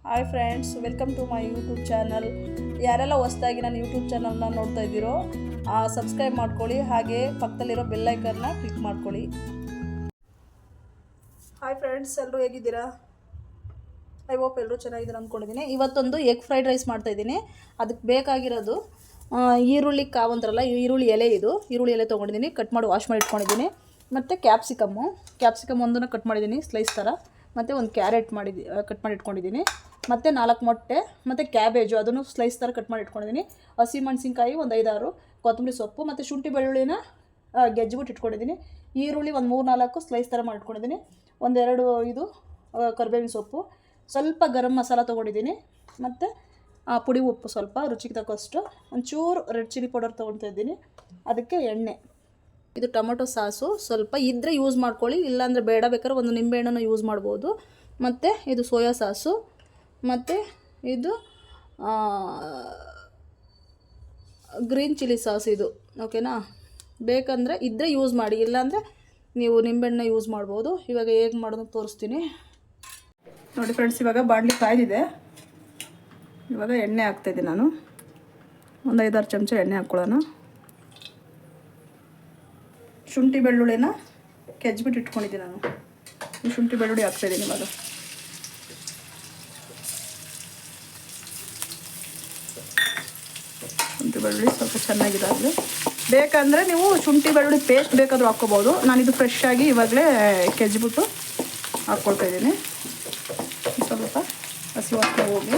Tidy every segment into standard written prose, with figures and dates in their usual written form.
Hi friends, welcome to my YouTube channel. ಯಾರೆಲ್ಲ ಹೊಸದಾಗಿ ನನ್ನ ಯೂಟ್ಯೂಬ್ ಚಾನಲ್ನ ನೋಡ್ತಾ ಇದ್ದೀರೋ ಸಬ್ಸ್ಕ್ರೈಬ್ ಮಾಡ್ಕೊಳ್ಳಿ, ಹಾಗೆ ಪಕ್ಕದಲ್ಲಿರೋ ಬೆಲ್ಲೈಕನ್ನ ಕ್ಲಿಕ್ ಮಾಡ್ಕೊಳ್ಳಿ. ಹಾಯ್ ಫ್ರೆಂಡ್ಸ್, ಎಲ್ಲರೂ ಹೇಗಿದ್ದೀರಾ? ಐ ಹೋಪ್ ಎಲ್ಲರೂ ಚೆನ್ನಾಗಿದ್ದೀರಾ ಅಂದ್ಕೊಂಡಿದ್ದೀನಿ. ಇವತ್ತೊಂದು ಎಗ್ ಫ್ರೈಡ್ ರೈಸ್ ಮಾಡ್ತಾಯಿದ್ದೀನಿ. ಅದಕ್ಕೆ ಬೇಕಾಗಿರೋದು ಈರುಳ್ಳಿ ಕಾವಂತಾರಲ್ಲ, ಈರುಳ್ಳಿ ಎಲೆ. ಇದು ಈರುಳ್ಳಿ ಎಲೆ ತೊಗೊಂಡಿದ್ದೀನಿ, ಕಟ್ ಮಾಡಿ ವಾಶ್ ಮಾಡಿ ಇಟ್ಕೊಂಡಿದ್ದೀನಿ. ಮತ್ತು ಕ್ಯಾಪ್ಸಿಕಮ್ ಒಂದನ್ನು ಕಟ್ ಮಾಡಿದ್ದೀನಿ ಸ್ಲೈಸ್ ಥರ. ಮತ್ತು ಒಂದು ಕ್ಯಾರೆಟ್ ಕಟ್ ಮಾಡಿ ಇಟ್ಕೊಂಡಿದ್ದೀನಿ. ಮತ್ತು 4 ಮೊಟ್ಟೆ, ಮತ್ತು ಕ್ಯಾಬೇಜು ಅದನ್ನು ಸ್ಲೈಸ್ ಥರ ಕಟ್ ಮಾಡಿ ಇಟ್ಕೊಂಡಿದ್ದೀನಿ. ಹಸಿಮೆಣಸಿನ್ಕಾಯಿ ಒಂದು 5-6, ಕೊತ್ತಂಬರಿ ಸೊಪ್ಪು ಮತ್ತು ಶುಂಠಿ ಬೆಳ್ಳುಳ್ಳಿನ ಗೆಜ್ಜಿಬಿಟ್ಟು ಇಟ್ಕೊಂಡಿದ್ದೀನಿ. ಈರುಳ್ಳಿ ಒಂದು 3-4 ಸ್ಲೈಸ್ ಥರ ಮಾಡಿ ಇಟ್ಕೊಂಡಿದ್ದೀನಿ. 1-2 ಕರಿಬೇವಿನ ಸೊಪ್ಪು, ಸ್ವಲ್ಪ ಗರಂ ಮಸಾಲ ತೊಗೊಂಡಿದ್ದೀನಿ. ಮತ್ತು ಪುಡಿ ಉಪ್ಪು ಸ್ವಲ್ಪ ರುಚಿಗೆ ತಕ್ಕಷ್ಟು, ಒಂಚೂರು ರೆಡ್ ಚಿಲ್ಲಿ ಪೌಡರ್ ತೊಗೊಳ್ತಾ ಇದ್ದೀನಿ. ಅದಕ್ಕೆ ಎಣ್ಣೆ. ಇದು ಟೊಮೊಟೊ ಸಾಸು ಸ್ವಲ್ಪ ಇದ್ದರೆ ಯೂಸ್ ಮಾಡ್ಕೊಳ್ಳಿ, ಇಲ್ಲಾಂದರೆ ಬೇಡ, ಬೇಕಾದ್ರೆ ಒಂದು ನಿಂಬೆಹಣ್ಣನ್ನು ಯೂಸ್ ಮಾಡ್ಬೋದು. ಮತ್ತು ಇದು ಸೋಯಾ ಸಾಸು, ಮತ್ತು ಇದು ಗ್ರೀನ್ ಚಿಲ್ಲಿ ಸಾಸ್. ಇದು ಓಕೆನಾ? ಬೇಕಂದರೆ ಇದ್ದರೆ ಯೂಸ್ ಮಾಡಿ, ಇಲ್ಲಾಂದರೆ ನೀವು ನಿಂಬೆಹಣ್ಣು ಯೂಸ್ ಮಾಡ್ಬೋದು. ಇವಾಗ ಹೇಗೆ ಮಾಡೋದು ತೋರಿಸ್ತೀನಿ ನೋಡಿ ಫ್ರೆಂಡ್ಸ್. ಇವಾಗ ಬಾಣಲಿ ಕಾಯ್ದಿದೆ. ಇವಾಗ ಎಣ್ಣೆ ಹಾಕ್ತಾಯಿದ್ದೀನಿ ನಾನು. ಒಂದು 5-6 ಚಮಚ ಎಣ್ಣೆ ಹಾಕ್ಕೊಳ್ಳೋಣ. ಶುಂಠಿ ಬೆಳ್ಳುಳ್ಳಿನ ಕೆಜ್ಜಿಬಿಟ್ಟು ಇಟ್ಕೊಂಡಿದ್ದೀನಿ ನಾನು. ಈ ಶುಂಠಿ ಬೆಳ್ಳುಳ್ಳಿ ಹಾಕ್ತಾಯಿದ್ದೀನಿ ಇವಾಗ. ಶುಂಠಿ ಬೆಳ್ಳುಳ್ಳಿ ಸ್ವಲ್ಪ ಚೆನ್ನಾಗಿದಾಗಲಿ. ಬೇಕಂದರೆ ನೀವು ಶುಂಠಿ ಬೆಳ್ಳುಳ್ಳಿ ಪೇಸ್ಟ್ ಬೇಕಾದರೂ ಹಾಕ್ಕೋಬೋದು. ನಾನಿದು ಫ್ರೆಶ್ ಆಗಿ ಇವಾಗಲೇ ಕೆಜ್ಜಿಬಿಟ್ಟು ಹಾಕ್ಕೊಳ್ತಾಯಿದ್ದೀನಿ. ಸ್ವಲ್ಪ ಹಸಿ ವಾಸನೆ ಹೋಗಿ.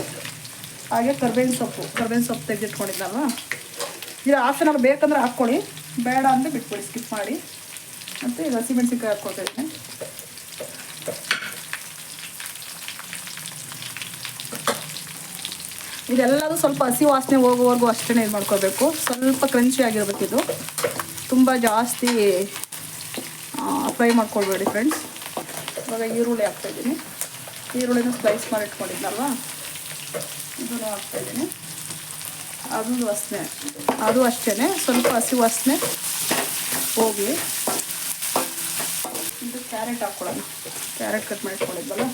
ಹಾಗೆ ಕರ್ಬೇವಿನ ಸೊಪ್ಪು ತೆಗೆದಿಟ್ಕೊಂಡಿದ್ದಲ್ವ, ಇದು ಹಾಫ್ ಆನ್ ಅವರ್ ಬೇಕಂದ್ರೆ ಹಾಕ್ಕೊಳ್ಳಿ, ಬೇಡ ಅಂದರೆ ಬಿಟ್ಕೊಳ್ಳಿ, ಸ್ಕಿಪ್ ಮಾಡಿ. ಮತ್ತು ಇದು ಹಸಿಮೆಣಸಿನ್ಕಾಯಿ ಹಾಕ್ಕೊಳ್ತಾಯಿದ್ದೀನಿ. ಇದೆಲ್ಲದೂ ಸ್ವಲ್ಪ ಹಸಿ ವಾಸನೆ ಹೋಗೋವರೆಗೂ ಅಷ್ಟೇ ಇದು ಮಾಡ್ಕೋಬೇಕು. ಸ್ವಲ್ಪ ಕ್ರಂಚಿ ಆಗಿರ್ಬೇಕು. ಇದು ತುಂಬ ಜಾಸ್ತಿ ಫ್ರೈ ಮಾಡ್ಕೊಳ್ಬೇಡಿ ಫ್ರೆಂಡ್ಸ್. ಇವಾಗ ಈರುಳ್ಳಿ ಹಾಕ್ತಾಯಿದ್ದೀನಿ. ಈರುಳ್ಳಿನ ಸ್ಲೈಸ್ ಮಾಡಿ ಇಟ್ಕೊಂಡಿದ್ದಲ್ವ, ಇದನ್ನು ಹಾಕ್ತಾಯಿದ್ದೀನಿ. ಅದು ಅಷ್ಟೇ ಸ್ವಲ್ಪ ಹಸಿ ವಾಸನೆ ಹೋಗಿ. ಇದು ಕ್ಯಾರೆಟ್ ಹಾಕ್ಕೊಳ್ಳೋಣ. ಕ್ಯಾರೆಟ್ ಕಟ್ ಮಾಡಿ ಇಟ್ಕೊಂಡಿದ್ವಲ್ಲ,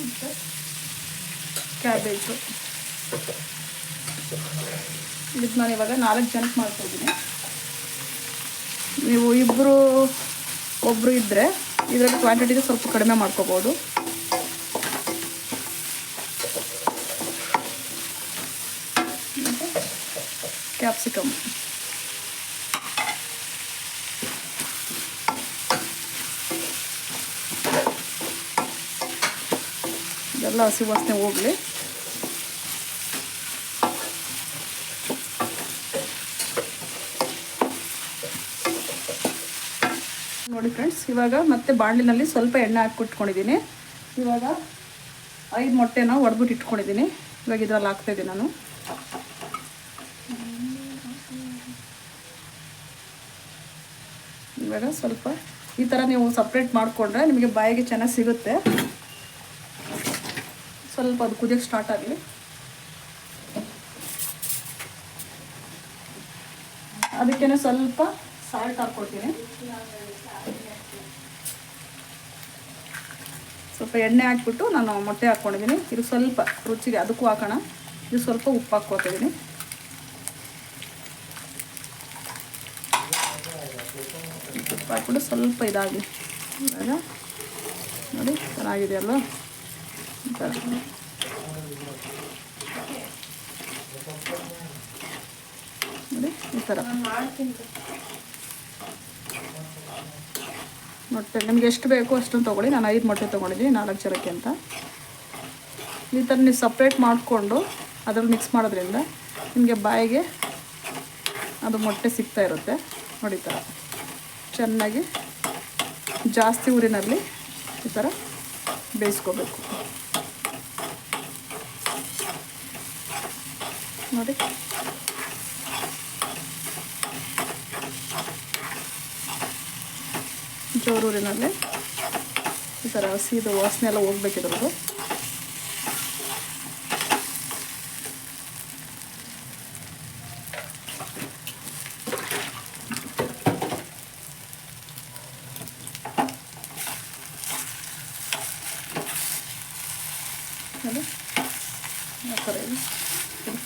ಮತ್ತು ಕ್ಯಾಬೇಜು. ಇದಕ್ಕೆ ನಾನು ಇವಾಗ 4 ಜನಕ್ಕೆ ಮಾಡ್ತಾಯಿದ್ದೀನಿ. ನೀವು ಒಬ್ಬರು ಇದ್ದರೆ ಇದರಲ್ಲಿ ಕ್ವಾಂಟಿಟಿಗೆ ಸ್ವಲ್ಪ ಕಡಿಮೆ ಮಾಡ್ಕೋಬೋದು. ಮತ್ತು ಕ್ಯಾಪ್ಸಿಕಮ್, ಇದೆಲ್ಲ ಹಸಿ ವಾಸನೆ ಹೋಗಲಿ. ನೋಡಿ ಫ್ರೆಂಡ್ಸ್, ಇವಾಗ ಮತ್ತೆ ಬಾಣಲಿನಲ್ಲಿ ಸ್ವಲ್ಪ ಎಣ್ಣೆ ಹಾಕ್ಬಿಟ್ಕೊಂಡಿದ್ದೀನಿ. ಇವಾಗ 5 ಮೊಟ್ಟೆನ ಒಡೆದ್ಬಿಟ್ಟು ಇಟ್ಕೊಂಡಿದ್ದೀನಿ. ಇವಾಗ ಇದರಲ್ಲಿ ಹಾಕ್ತಾಯಿದ್ದೀನಿ ನಾನು. ಇವಾಗ ಸ್ವಲ್ಪ ಈ ಥರ ನೀವು ಸಪ್ರೇಟ್ ಮಾಡಿಕೊಂಡ್ರೆ ನಿಮಗೆ ಬಾಯಿಗೆ ಚೆನ್ನಾಗಿ ಸಿಗುತ್ತೆ. ಸ್ವಲ್ಪ ಅದು ಕುದಿಯೋಕ್ಕೆ ಸ್ಟಾರ್ಟ್ ಆಗಲಿ. ಅದಕ್ಕೇನೆ ಸ್ವಲ್ಪ ಸಾಲ್ಟ್ ಹಾಕ್ಕೊಳ್ತೀನಿ. ಸ್ವಲ್ಪ ಎಣ್ಣೆ ಹಾಕ್ಬಿಟ್ಟು ನಾನು ಮೊಟ್ಟೆ ಹಾಕ್ಕೊಂಡಿದ್ದೀನಿ. ಇದು ಸ್ವಲ್ಪ ರುಚಿಗೆ ಅದಕ್ಕೂ ಹಾಕೋಣ. ಇದು ಸ್ವಲ್ಪ ಉಪ್ಪು ಹಾಕ್ಕೊಳ್ತಿದ್ದೀನಿ. ಉಪ್ಪು ಹಾಕ್ಬಿಟ್ಟು ಸ್ವಲ್ಪ ಇದಾಗಲಿ. ಇವಾಗ ನೋಡಿ ಚೆನ್ನಾಗಿದೆಯಲ್ಲ ಈ ಥರ. ನೋಡಿ ಈ ಥರ ಮೊಟ್ಟೆ ನಿಮ್ಗೆ ಎಷ್ಟು ಬೇಕೋ ಅಷ್ಟನ್ನು ತೊಗೊಳ್ಳಿ. ನಾನು 5 ಮೊಟ್ಟೆ ತೊಗೊಂಡಿದ್ದೀನಿ 4 ಜನಕ್ಕೆ ಅಂತ. ಈ ಥರ ನೀವು ಸಪ್ರೇಟ್ ಮಾಡಿಕೊಂಡು ಅದ್ರಲ್ಲಿ ಮಿಕ್ಸ್ ಮಾಡೋದ್ರಿಂದ ನಿಮಗೆ ಬಾಯಿಗೆ ಅದು ಮೊಟ್ಟೆ ಸಿಗ್ತಾ ಇರುತ್ತೆ. ನೋಡಿ ಈ ಥರ ಚೆನ್ನಾಗಿ ಜಾಸ್ತಿ ಊರಿನಲ್ಲಿ ಈ ಥರ ಬೇಯಿಸ್ಕೋಬೇಕು. ನೋಡಿ ಜೋರೂರಿನಲ್ಲಿ ಈ ಥರ ಹಸಿದು ವಾಸನೆ ಎಲ್ಲ ಹೋಗ್ಬೇಕಿದ್ರದ್ದು.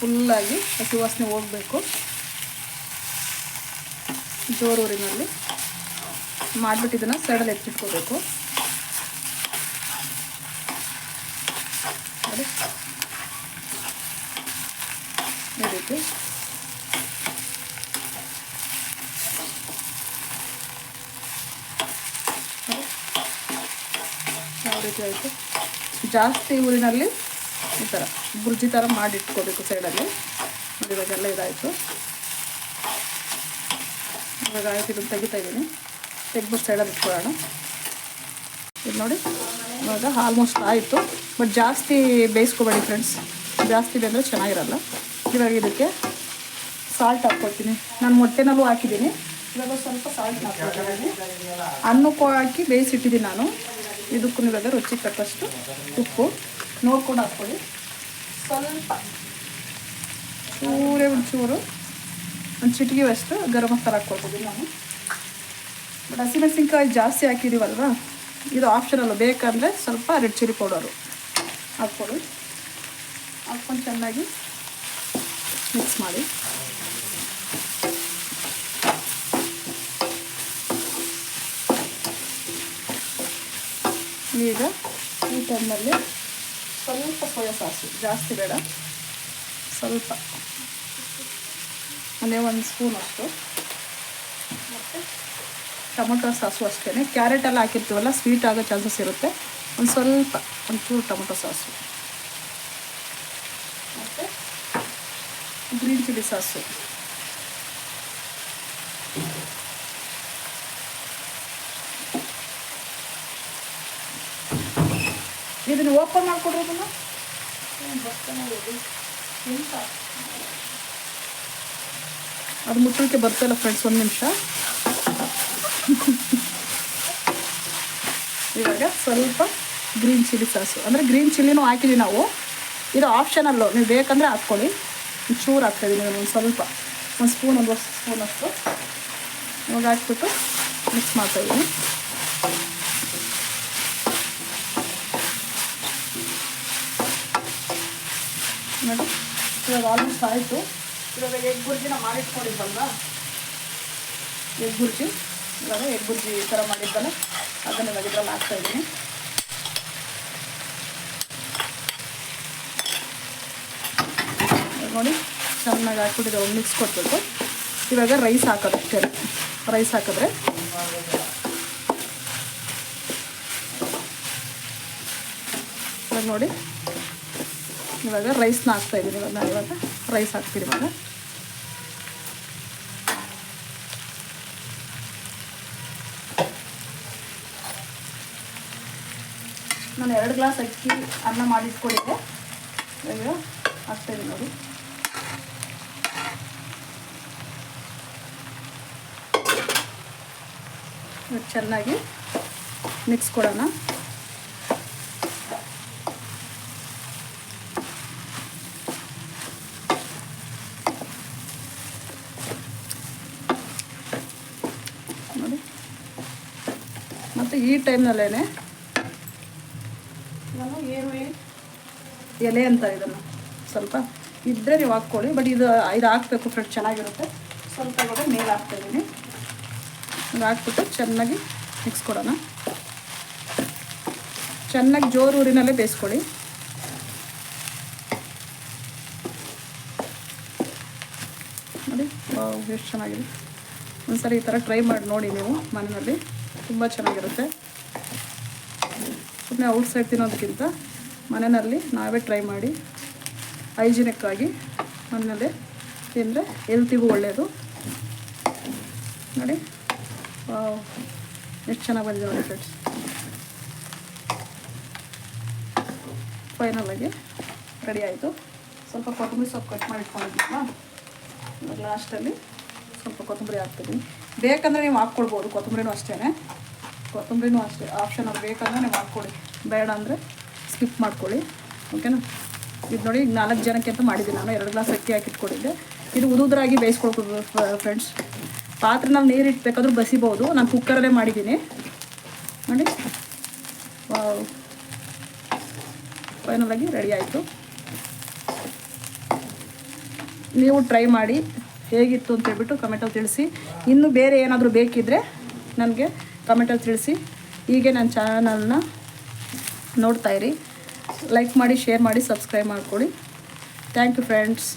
ಫುಲ್ಲಾಗಿ ಹಸಿ ವಾಸನೆ ಹೋಗಬೇಕು. ಜೋರು ಊರಿನಲ್ಲಿ ಮಾಡಿಬಿಟ್ಟು ಇದನ್ನು ಸೈಡಲ್ಲಿ ಎತ್ತಿಟ್ಕೋಬೇಕು. ನೋಡಿ ಈ ರೀತಿ ಯಾವ ರೀತಿ ಆಯಿತು. ಜಾಸ್ತಿ ಊರಿನಲ್ಲಿ ಈ ಥರ ಬುರ್ಜಿ ಥರ ಮಾಡಿಟ್ಕೋಬೇಕು ಸೈಡಲ್ಲಿ. ನೋಡಿ ಇವಾಗೆಲ್ಲ ಇದಾಯಿತು. ಇವಾಗ ಆಯ್ತು, ಇದನ್ನು ತೆಗಿತಾ ಇದ್ದೀನಿ. ತೆಗ್ಬಿಟ್ಟು ಸೈಡಲ್ಲಿ ಇಟ್ಕೊಳ್ಳೋಣ. ಇದು ನೋಡಿ ಇವಾಗ ಆಲ್ಮೋಸ್ಟ್ ಆಯಿತು. ಬಟ್ ಜಾಸ್ತಿ ಬೇಯಿಸ್ಕೊಬೇಡಿ ಫ್ರೆಂಡ್ಸ್, ಜಾಸ್ತಿ ಬೇಂದರೆ ಚೆನ್ನಾಗಿರಲ್ಲ. ಇವಾಗ ಇದಕ್ಕೆ ಸಾಲ್ಟ್ ಹಾಕ್ಕೊಳ್ತೀನಿ. ನಾನು ಮೊಟ್ಟೆನಲ್ಲೂ ಹಾಕಿದ್ದೀನಿ. ಇವಾಗ ಸ್ವಲ್ಪ ಸಾಲ್ಟ್ ಹಾಕ್ಕೊಳ್ತೀನಿ. ಅನ್ನಕ್ಕೂ ಹಾಕಿ ಬೇಯಿಸಿಟ್ಟಿದ್ದೀನಿ ನಾನು. ಇದಕ್ಕೂ ಇವಾಗ ರುಚಿಗೆ ತಕ್ಕಷ್ಟು ಉಪ್ಪು ನೋಡ್ಕೊಂಡು ಹಾಕ್ಕೊಳ್ಳಿ. ಸ್ವಲ್ಪ ಒಂಚೂರು ಒಂದು ಚಿಟಿಗೆವಷ್ಟು ಗರಂ ಮಸಾಲ ಹಾಕ್ಕೊಳ್ತೀನಿ ನಾನು. ಬಟ್ ಹಸಿಮೆಣಸಿನ್ಕಾಯಿ ಜಾಸ್ತಿ ಹಾಕಿದ್ದೀವಲ್ವ, ಇದು ಆಪ್ಷನಲ್ಲು. ಬೇಕಂದರೆ ಸ್ವಲ್ಪ ರೆಡ್ ಚಿಲ್ಲಿ ಪೌಡರು ಹಾಕ್ಕೊಳ್ಳಿ. ಹಾಕ್ಕೊಂಡು ಚೆನ್ನಾಗಿ ಮಿಕ್ಸ್ ಮಾಡಿ. ಈಗ ಈ ಟೈಮ್ನಲ್ಲಿ ಸ್ವಲ್ಪ ಸೋಯಾ ಸಾಸು, ಜಾಸ್ತಿ ಬೇಡ, ಸ್ವಲ್ಪ ಅಂದರೆ 1 ಸ್ಪೂನ್ ಅಷ್ಟು. ಮತ್ತು ಟೊಮೊಟೊ ಸಾಸು ಅಷ್ಟೇ. ಕ್ಯಾರೆಟೆಲ್ಲ ಹಾಕಿರ್ತೀವಲ್ಲ, ಸ್ವೀಟ್ ಆಗೋ ಚಾನ್ಸಸ್ ಇರುತ್ತೆ. ಒಂಚೂರು ಟೊಮೊಟೊ ಸಾಸು ಮತ್ತು ಗ್ರೀನ್ ಚಿಲ್ಲಿ ಸಾಸು. ಇದನ್ನು ಓಪನ್ ಮಾಡಿಕೊಡ್ರೋದನ್ನ ಅದು ಮುಟ್ಟಲಿಕ್ಕೆ ಬರ್ತಾಯಿಲ್ಲ ಫ್ರೆಂಡ್ಸ್, 1 ನಿಮಿಷ. ಇವಾಗ ಸ್ವಲ್ಪ ಗ್ರೀನ್ ಚಿಲ್ಲಿ ಸಾಸು, ಅಂದರೆ ಗ್ರೀನ್ ಚಿಲ್ಲಿನೂ ಹಾಕಿದ್ದೀವಿ ನಾವು. ಇದು ಆಪ್ಷನಲ್ಲು, ನೀವು ಬೇಕಂದರೆ ಹಾಕ್ಕೊಳ್ಳಿ. ಚೂರು ಹಾಕ್ತಾಯಿದ್ದೀನಿ ಒಂದು ಸ್ವಲ್ಪ, 1 ಸ್ಪೂನ್, 1 ಸ್ಪೂನಷ್ಟು. ಇವಾಗ ಹಾಕ್ಬಿಟ್ಟು ಮಿಕ್ಸ್ ಮಾಡ್ತಾಯಿದ್ದೀನಿ. ನೋಡಿ ಇವಾಗ ಆಲ್ಮೋಸ್ಟ್ ಆಯಿತು. ಇವಾಗ ಎಗ್ ಬುರ್ಜಿನ ಮಾಡಿಟ್ಕೊಂಡಿದ್ವಲ್ವ, ಎಗ್ ಬುರ್ಜಿ, ಇವಾಗ ಎಗ್ ಬುರ್ಜಿ ಈ ಥರ ಮಾಡಿದ್ವಲ್ಲ, ಅದನ್ನು ಇವಾಗ ಇದ್ರಲ್ಲಿ ಹಾಕ್ತಾಯಿದ್ದೀನಿ. ನೋಡಿ ಚೆನ್ನಾಗಿ ಹಾಕ್ಬಿಟ್ಟಿದೆ. ಒಂದು ಮಿಕ್ಸ್ ಕೊಟ್ಬಿಟ್ಟು ಇವಾಗ ರೈಸ್ ಹಾಕೋದು ಅಷ್ಟೇ. ರೈಸ್ ಹಾಕಿದ್ರೆ ಇವಾಗ ನೋಡಿ ಇವಾಗ ರೈಸ್ನ ಹಾಕ್ತಾಯಿದ್ದೀನಿ. ಇವಾಗ ರೈಸ್ ಹಾಕ್ತೀನಿ. ಇವಾಗ ನಾನು 2 ಗ್ಲಾಸ್ ಅಕ್ಕಿ ಅನ್ನ ಮಾಡಿಟ್ಕೊಂಡಿದ್ದೆ. ಇವಾಗ ಹಾಕ್ತಾಯಿದ್ದೀನಿ ನೋಡಿ. ಚೆನ್ನಾಗಿ ಮಿಕ್ಸ್ ಕೊಡೋಣ. ನೋಡಿ ಮತ್ತು ಈ ಟೈಮ್ನಲ್ಲೇ ನಾನು ಈರುಳ್ಳಿ ಎಲೆ ಅಂತ ಇದನ್ನು ಸ್ವಲ್ಪ ಇದ್ದರೆ ನೀವು ಹಾಕ್ಕೊಳ್ಳಿ. ಬಟ್ ಇದು ಹಾಕಬೇಕು ಫ್ರೆಂಡ್ಸ್, ಚೆನ್ನಾಗಿರುತ್ತೆ. ಸ್ವಲ್ಪ ಇವಾಗ ಮೇಲೆ ಹಾಕ್ತಾಯಿದ್ದೀನಿ. ಇದು ಹಾಕ್ಬಿಟ್ಟು ಚೆನ್ನಾಗಿ ಮಿಕ್ಸ್ ಕೊಡೋಣ. ಚೆನ್ನಾಗಿ ಜೋರು ಊರಿನಲ್ಲೇ ಬೇಯಿಸ್ಕೊಳ್ಳಿ. ನೋಡಿ ಎಷ್ಟು ಚೆನ್ನಾಗಿದೆ. ಒಂದ್ಸರಿ ಈ ಥರ ಟ್ರೈ ಮಾಡಿ ನೋಡಿ ನೀವು ಮನೆಯಲ್ಲಿ, ತುಂಬ ಚೆನ್ನಾಗಿರುತ್ತೆ. ಸುಮ್ಮನೆ ಔಟ್ಸೈಡ್ ತಿನ್ನೋದಕ್ಕಿಂತ ಮನೆಯಲ್ಲಿ ನಾವೇ ಟ್ರೈ ಮಾಡಿ ಹೈಜಿನಿಕ್ಕಾಗಿ ಮನೆಯಲ್ಲೇ ತಿಂದರೆ ಹೆಲ್ತಿಗೂ ಒಳ್ಳೆಯದು. ನೋಡಿ ಎಷ್ಟು ಚೆನ್ನಾಗಿ ಬಂದಿದೆ ನೋಡಿ ಫ್ರೆಂಡ್ಸ್. ಫೈನಲಾಗಿ ರೆಡಿ ಆಯಿತು. ಸ್ವಲ್ಪ ಕೊತ್ತಂಬರಿ ಸೊಪ್ಪು ಕಟ್ ಮಾಡಿ ಇಟ್ಕೊಂಡಿದ್ದೀವಲ್ಲ, ಇವಾಗ ಲಾಸ್ಟಲ್ಲಿ ಸ್ವಲ್ಪ ಕೊತ್ತಂಬರಿ ಹಾಕ್ತಿದ್ದೀನಿ. ಬೇಕಂದರೆ ನೀವು ಹಾಕ್ಕೊಳ್ಬೋದು, ಕೊತ್ತಂಬರಿನೂ ಅಷ್ಟೇ ಆಪ್ಷನ್. ಅದು ಬೇಕಂದರೆ ನೀವು ಹಾಕ್ಕೊಳ್ಳಿ, ಬೇಡ ಅಂದರೆ ಸ್ಕಿಪ್ ಮಾಡ್ಕೊಳ್ಳಿ. ಓಕೆನಾ? ಇದು ನೋಡಿ, ಈಗ 4 ಜನಕ್ಕೆ ಅಂತ ಮಾಡಿದ್ದೀನಿ ನಾನು. 2 ಗ್ಲಾಸ್ ಅಕ್ಕಿ ಹಾಕಿಟ್ಕೊಂಡಿದ್ದೆ. ಇದು ಉದುದ್ರಾಗಿ ಬೇಯಿಸ್ಕೊಳ್ಬೋದು ಫ್ರೆಂಡ್ಸ್. ಪಾತ್ರೆನಲ್ಲಿ ನೀರು ಇಟ್ಬೇಕಾದ್ರೂ ಬಸಿಬೋದು. ನಾನು ಕುಕ್ಕರಲ್ಲೇ ಮಾಡಿದ್ದೀನಿ ನೋಡಿ. ಫೈನಲಾಗಿ ರೆಡಿ ಆಯಿತು. ನೀವು ಟ್ರೈ ಮಾಡಿ ಹೇಗಿತ್ತು ಅಂತ ಹೇಳ್ಬಿಟ್ಟು ಕಮೆಂಟಲ್ಲಿ ತಿಳಿಸಿ. ಇನ್ನೂ ಬೇರೆ ಏನಾದರೂ ಬೇಕಿದ್ದರೆ ನನಗೆ ಕಮೆಂಟಲ್ಲಿ ತಿಳಿಸಿ. ಹೀಗೆ ನನ್ನ ಚಾನಲ್ನ ನೋಡ್ತಾಯಿರಿ. ಲೈಕ್ ಮಾಡಿ, ಶೇರ್ ಮಾಡಿ, ಸಬ್ಸ್ಕ್ರೈಬ್ ಮಾಡಿಕೊಡಿ. Thank you friends.